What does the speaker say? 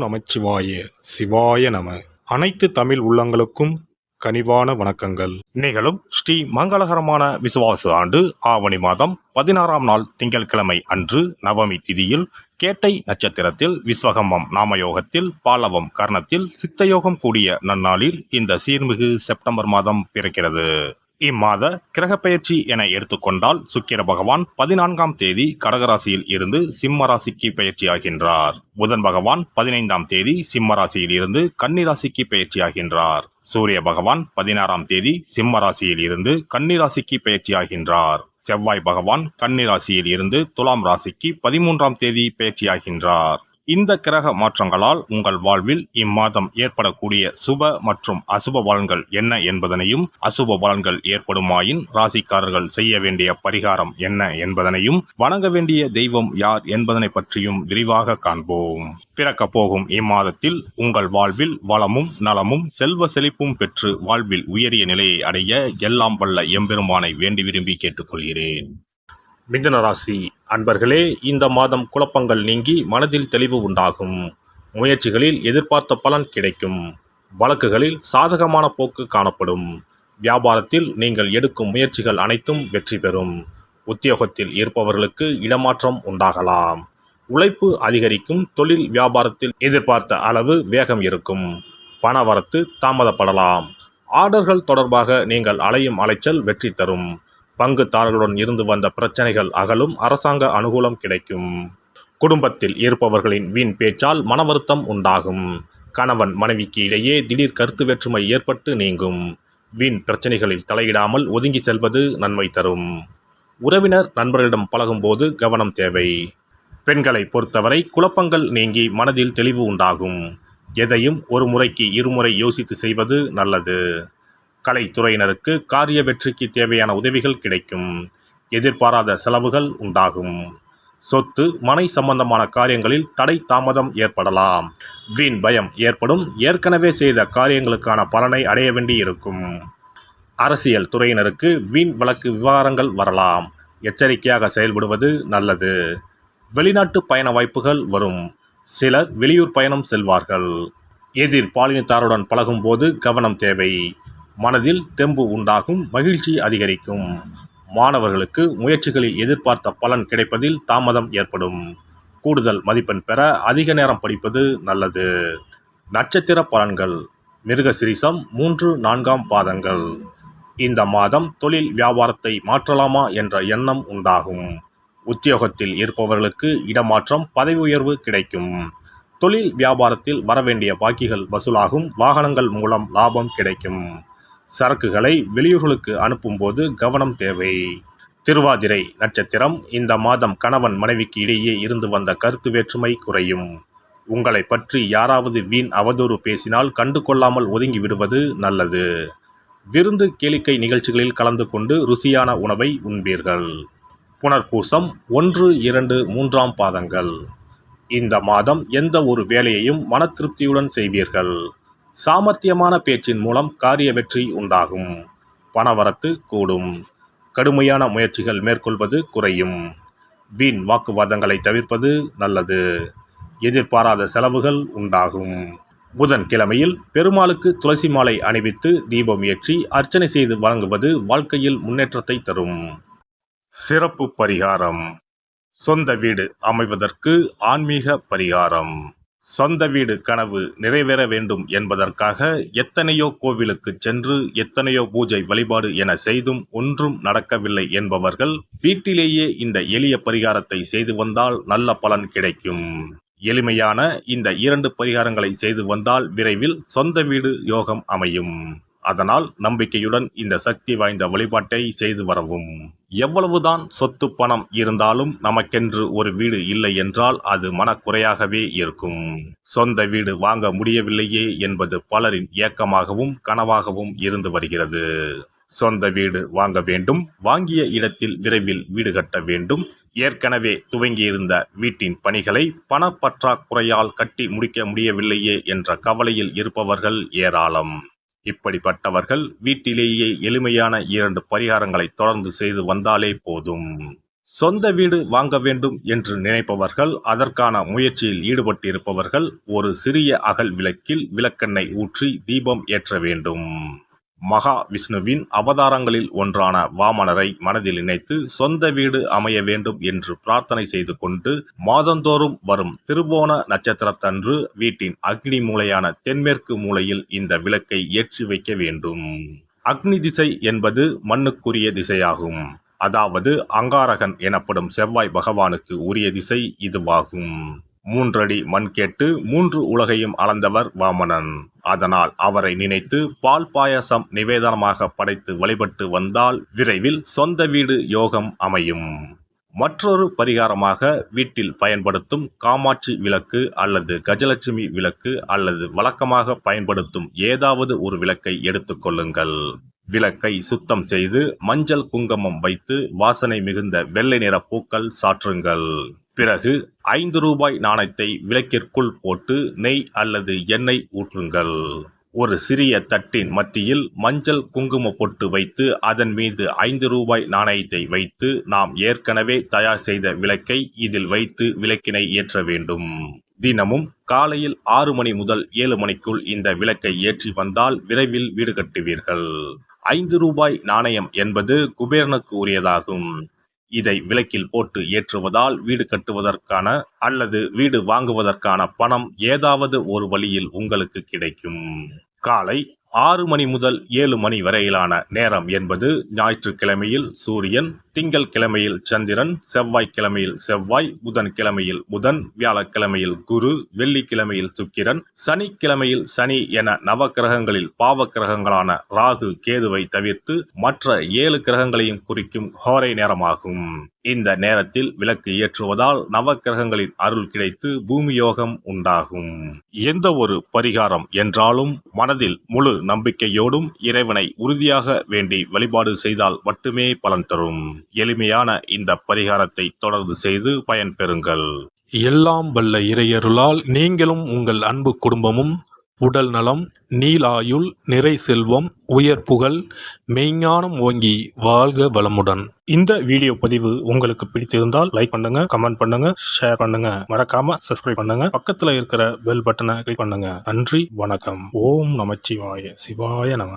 நமச்சிவாய சிவாய நம. அனைத்து தமிழ் உள்ளங்களுக்கும் கனிவான வணக்கங்கள். நிகழும் ஸ்ரீ மங்களகரமான விசுவாச ஆண்டு ஆவணி மாதம் 16ஆம் நாள் திங்கட்கிழமை அன்று நவமி திதியில் கேட்டை நட்சத்திரத்தில் விஸ்வகம்பம் நாமயோகத்தில் பாலவம் கர்ணத்தில் சித்தயோகம் கூடிய நன்னாளில் இந்த சீர்மிகு செப்டம்பர் மாதம் பிறக்கிறது. இம்மாத கிரகப்பெயர்ச்சி என எடுத்துக்கொண்டால் சுக்கிர பகவான் 14ஆம் தேதி கடகராசியில் இருந்து சிம்ம ராசிக்கு பயிற்சியாகின்றார். புதன் பகவான் 15ஆம் தேதி சிம்ம ராசியில் இருந்து கன்னி ராசிக்கு பயிற்சியாகின்றார். சூரிய பகவான் 16ஆம் தேதி சிம்ம ராசியில் இருந்து கன்னி ராசிக்கு பயிற்சியாகின்றார். செவ்வாய் பகவான் கன்னி ராசியில் இருந்து துலாம் ராசிக்கு 13ஆம் தேதி பயிற்சியாகின்றார். இந்த கிரக மாற்றங்களால் உங்கள் வாழ்வில் இம்மாதம் ஏற்படக்கூடிய சுப மற்றும் அசுப பலன்கள் என்ன என்பதனையும், அசுப பலன்கள் ஏற்படுமாயின் ராசிக்காரர்கள் செய்ய வேண்டிய பரிகாரம் என்ன என்பதனையும், வணங்க வேண்டிய தெய்வம் யார் என்பதனை பற்றியும் விரிவாக காண்போம். பிறக்க போகும் இம்மாதத்தில் உங்கள் வாழ்வில் வளமும் நலமும் செல்வ செழிப்பும் பெற்று வாழ்வில் உயரிய நிலையை அடைய எல்லாம் வல்ல எம்பெருமானை வேண்டி விரும்பி கேட்டுக்கொள்கிறேன். மிதுன ராசி அன்பர்களே, இந்த மாதம் குழப்பங்கள் நீங்கி மனதில் தெளிவு உண்டாகும். முயற்சிகளில் எதிர்பார்த்த பலன் கிடைக்கும். வழக்குகளில் சாதகமான போக்கு காணப்படும். வியாபாரத்தில் நீங்கள் எடுக்கும் முயற்சிகள் அனைத்தும் வெற்றி பெறும். உத்தியோகத்தில் இருப்பவர்களுக்கு இடமாற்றம் உண்டாகலாம். உழைப்பு அதிகரிக்கும். தொழில் வியாபாரத்தில் எதிர்பார்த்த அளவு வேகம் இருக்கும். பணவரத்து தாமதப்படலாம். ஆர்டர்கள் தொடர்பாக நீங்கள் அலையும் அலைச்சல் வெற்றி தரும். பங்குதாரர்களுடன் இருந்து வந்த பிரச்சனைகள் அகலும். அரசாங்க அனுகூலம் கிடைக்கும். குடும்பத்தில் இருப்பவர்களின் வீண் பேச்சால் மன வருத்தம் உண்டாகும். கணவன் மனைவிக்கு இடையே திடீர் கருத்து வேற்றுமை ஏற்பட்டு நீங்கும். வீண் பிரச்சனைகளில் தலையிடாமல் ஒதுங்கி செல்வது நன்மை தரும். உறவினர் நண்பர்களிடம் பழகும்போது கவனம் தேவை. பெண்களை பொறுத்தவரை குழப்பங்கள் நீங்கி மனதில் தெளிவு உண்டாகும். எதையும் ஒரு முறைக்கு இருமுறை யோசித்து செய்வது நல்லது. கலைத்துறையினருக்கு காரிய வெற்றிக்கு தேவையான உதவிகள் கிடைக்கும். எதிர்பாராத செலவுகள் உண்டாகும். சொத்து மனை சம்பந்தமான காரியங்களில் தடை தாமதம் ஏற்படலாம். வீண் பயம் ஏற்படும். ஏற்கனவே செய்த காரியங்களுக்கான பலனை அடைய வேண்டி இருக்கும். அரசியல் துறையினருக்கு வீண் வழக்கு விவகாரங்கள் வரலாம். எச்சரிக்கையாக செயல்படுவது நல்லது. வெளிநாட்டு பயண வாய்ப்புகள் வரும். சிலர் வெளியூர் பயணம் செல்வார்கள். எதிர் பாலினத்தாருடன் பழகும்போது கவனம் தேவை. மனதில் தெம்பு உண்டாகும். மகிழ்ச்சி அதிகரிக்கும். மாணவர்களுக்கு முயற்சிகளில் எதிர்பார்த்த பலன் கிடைப்பதில் தாமதம் ஏற்படும். கூடுதல் மதிப்பெண் பெற அதிக நேரம் படிப்பது நல்லது. நட்சத்திர பலன்கள். மிருகசிரிசம் 3-4ஆம் பாதங்கள். இந்த மாதம் தொழில் வியாபாரத்தை மாற்றலாமா என்ற எண்ணம் உண்டாகும். உத்தியோகத்தில் இருப்பவர்களுக்கு இடமாற்றம், பதவி உயர்வு கிடைக்கும். தொழில் வியாபாரத்தில் வரவேண்டிய பாக்கிகள் வசூலாகும். வாகனங்கள் மூலம் லாபம் கிடைக்கும். சரக்குகளை வெளியூர்களுக்கு அனுப்பும்போது கவனம் தேவை. திருவாதிரை நட்சத்திரம். இந்த மாதம் கணவன் மனைவிக்கு இடையே இருந்து வந்த கருத்து வேற்றுமை குறையும். உங்களை பற்றி யாராவது வீண் அவதூறு பேசினால் கண்டு கொள்ளாமல் ஒதுங்கி விடுவது நல்லது. விருந்து கேளிக்கை நிகழ்ச்சிகளில் கலந்து கொண்டு ருசியான உணவை உண்பீர்கள். புனர்பூசம் 1-2-3ஆம் பாதங்கள். இந்த மாதம் எந்த ஒரு வேலையையும் மன திருப்தியுடன் செய்வீர்கள். சாமர்த்தியமான பேச்சின் மூலம் காரிய வெற்றி உண்டாகும். பணவரத்து கூடும். கடுமையான முயற்சிகள் மேற்கொள்வது குறையும். வீண் வாக்குவாதங்களை தவிர்ப்பது நல்லது. எதிர்பாராத செலவுகள் உண்டாகும். புதன் கிழமையில் பெருமாளுக்கு துளசி மாலை அணிவித்து தீபம் ஏற்றி அர்ச்சனை செய்து வழங்குவது வாழ்க்கையில் முன்னேற்றத்தை தரும். சிறப்பு பரிகாரம். சொந்த வீடு அமைவதற்கு ஆன்மீக பரிகாரம். சொந்த வீடு கனவு நிறைவேற வேண்டும் என்பதற்காக எத்தனையோ கோவிலுக்கு சென்று எத்தனையோ பூஜை வழிபாடு என செய்தும் ஒன்றும் நடக்கவில்லை என்பவர்கள் வீட்டிலேயே இந்த எளிய பரிகாரத்தை செய்து வந்தால் நல்ல பலன் கிடைக்கும். எளிமையான இந்த 2 பரிகாரங்களை செய்து வந்தால் விரைவில் சொந்த வீடு யோகம் அமையும். அதனால் நம்பிக்கையுடன் இந்த சக்தி வாய்ந்த வழிபாட்டை செய்து வரவும். எவ்வளவுதான் சொத்து பணம் இருந்தாலும் நமக்கென்று ஒரு வீடு இல்லை என்றால் அது மனக்குறையாகவே இருக்கும். சொந்த வீடு வாங்க முடியவில்லையே என்பது பலரின் ஏக்கமாகவும் கனவாகவும் இருந்து வருகிறது. சொந்த வீடு வாங்க வேண்டும். வாங்கிய இடத்தில் விரைவில் வீடு கட்ட வேண்டும். ஏற்கனவே துவங்கியிருந்த வீட்டின் பணிகளை பணப்பற்றாக்குறையால் கட்டி முடிக்க முடியவில்லையே என்ற கவலையில் இருப்பவர்கள் ஏராளம். இப்படிப்பட்டவர்கள் வீட்டிலேயே எளிமையான 2 பரிகாரங்களை தொடர்ந்து செய்து வந்தாலே போதும். சொந்த வீடு வாங்க வேண்டும் என்று நினைப்பவர்கள், அதற்கான முயற்சியில் ஈடுபட்டிருப்பவர்கள் ஒரு சிறிய அகல் விளக்கில் விளக்கெண்ணெய் ஊற்றி தீபம் ஏற்ற வேண்டும். மகா விஷ்ணுவின் அவதாரங்களில் ஒன்றான வாமனரை மனதில் நினைத்து சொந்த வீடு அமைய வேண்டும் என்று பிரார்த்தனை செய்து கொண்டு மாதந்தோறும் வரும் திருவோண நட்சத்திரத்தன்று வீட்டின் அக்னி மூலையான தென்மேற்கு மூலையில் இந்த விளக்கை ஏற்றி வைக்க வேண்டும். அக்னி திசை என்பது மண்ணுக்குரிய திசையாகும். அதாவது அங்காரகன் எனப்படும் செவ்வாய் பகவானுக்கு உரிய திசை இதுவாகும். 3 அடி மண் கேட்டு 3 உலகையும் அளந்தவர் வாமனன். அதனால் அவரை நினைத்து பால் பாயசம் நிவேதனமாக படைத்து வழிபட்டு வந்தால் விரைவில் சொந்த வீடு யோகம் அமையும். மற்றொரு பரிகாரமாக வீட்டில் பயன்படுத்தும் காமாட்சி விளக்கு அல்லது கஜலட்சுமி விளக்கு அல்லது வழக்கமாக பயன்படுத்தும் ஏதாவது ஒரு விளக்கை எடுத்துக்கொள்ளுங்கள். விளக்கை சுத்தம் செய்து மஞ்சள் குங்குமம் வைத்து வாசனை மிகுந்த வெள்ளை நிற பூக்கள் சாற்றுங்கள். பிறகு 5 ரூபாய் நாணயத்தை விளக்கிற்குள் போட்டு நெய் அல்லது எண்ணெய் ஊற்றுங்கள். ஒரு சிறிய தட்டின் மத்தியில் மஞ்சள் குங்கும பொட்டு வைத்து அதன் மீது 5 ரூபாய் நாணயத்தை வைத்து நாம் ஏற்கனவே தயார் செய்த விளக்கை இதில் வைத்து விளக்கினை ஏற்ற வேண்டும். தினமும் காலையில் 6 மணி முதல் 7 மணிக்குள் இந்த விளக்கை ஏற்றி வந்தால் விரைவில் வீடு கட்டுவீர்கள். 5 ரூபாய் நாணயம் என்பது குபேரனுக்கு உரியதாகும். இதை விளக்கில் போட்டு ஏற்றுவதால் வீடு கட்டுவதற்கான அல்லது வீடு வாங்குவதற்கான பணம் ஏதாவது ஒரு வழியில் உங்களுக்கு கிடைக்கும். காலை 6 மணி முதல் 7 மணி வரையிலான நேரம் என்பது ஞாயிற்றுக்கிழமையில் சூரியன், திங்கள் கிழமையில் சந்திரன், செவ்வாய்க்கிழமையில் செவ்வாய், புதன் கிழமையில் புதன், வியாழக்கிழமையில் குரு, வெள்ளிக்கிழமையில் சுக்கிரன், சனிக்கிழமையில் சனி என நவ கிரகங்களில் பாவ கிரகங்களான ராகு, கேதுவை தவிர்த்து மற்ற 7 கிரகங்களையும் குறிக்கும் ஹோரை நேரமாகும். இந்த நேரத்தில் விளக்கு ஏற்றுவதால் நவ கிரகங்களின் அருள் கிடைத்து பூமி யோகம் உண்டாகும். எந்த ஒரு பரிகாரம் என்றாலும் மனதில் முழு நம்பிக்கையோடும் இறைவனை உறுதியாக வேண்டி வழிபாடு செய்தால் மட்டுமே பலன் தரும். எளிமையான இந்த பரிகாரத்தை தொடர்ந்து செய்து பயன்பெறுங்கள். எல்லாம் வல்ல இறையருளால் நீங்களும் உங்கள் அன்பு குடும்பமும் உடல் நலம், நீலாயுள், நிறை செல்வம், உயர் புகழ், மெய்ஞானம் ஓங்கி வாழ்க வளமுடன். இந்த வீடியோ பதிவு உங்களுக்கு பிடித்திருந்தால் லைக் பண்ணுங்க, கமெண்ட் பண்ணுங்க, ஷேர் பண்ணுங்க, மறக்காம சப்ஸ்கிரைப் பண்ணுங்க, பக்கத்துல இருக்கிற பெல் பட்டனை கிளிக் பண்ணுங்க. நன்றி, வணக்கம். ஓம் நமச்சிவாய, சிவாய நம.